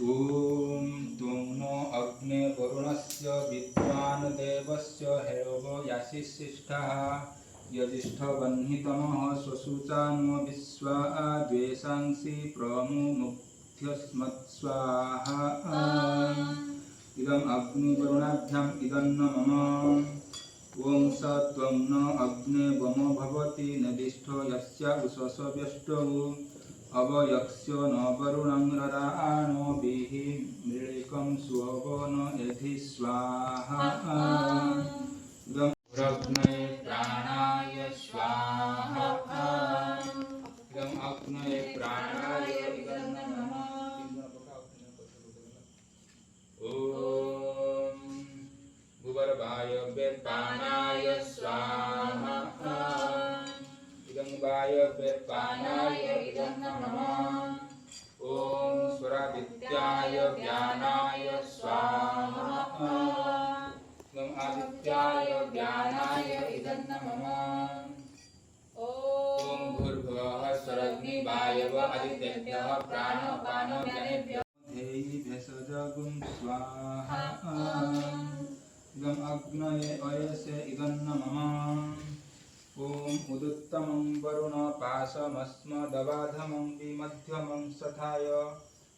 ॐ त्वं नो अग्ने वरुणस्य विद्वान् देवस्य हेरवो यासिष्ठः यजिष्ठवह्नितमः स्वसुचा नो विश्वा द्वेषांसि प्रमुमुख्यस्मत्स्वाहा इदम् अग्निवरुणाभ्याम् इदं न मम ॐ स त्वं न अग्ने वमो भवति नदिष्ठो यस्य उषस व्यष्टौ अवयक्ष्यो न वरुणं रराणो बिहि मृळिकं सुवो न यधि स्वाहा इदं अग्नये प्राणाय स्वाहा इदम् अग्नये प्राणाय इदं नमः ॐ भूगर्भाय वेत्पानाय स्वाहा इदं वायव्यपानाय इदं नमः ॐ स्वरादित्याय व्यानाय स्वाहा इदम् आदित्याय व्यानाय इदं नमः ॐ भूर्भुवः स्वरग्निवायव आदित्यभ्यः प्राणोपानो ज्ञानेभ्यः धेहि भेषजगुं स्वाहा इदम् अग्नये अयसे इदं नमः ॐ उदुत्तमं वरुण पाशमस्मदवाधमं विमध्यमं सथाय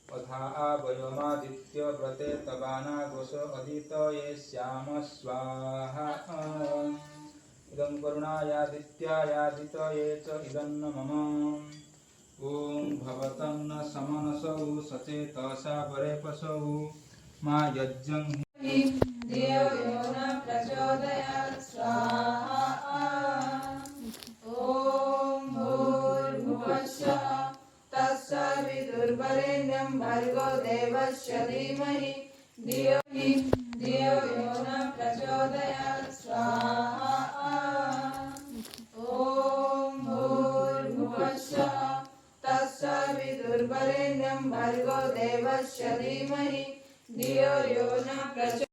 अथा वयमादित्य व्रते तवानागोष अदितये श्याम स्वाहा इदं वरुणायादित्यायादितये च इदं नमः ॐ भवतं न समनसौ सचेतसा वरे पशौ मा यज्ञं हि धियो यो न प्रचोदयात् स्वाहा विदुर्वरेण्यं भर्गो देवस्य धीमहि धियो यो न प्रचोदयात् स्वाहा ॐ भूर्भुवस्सुः तस्य विदुर्वरेण्यं भर्गो देवस्य धीमहि धियो यो न प्रचोदयात्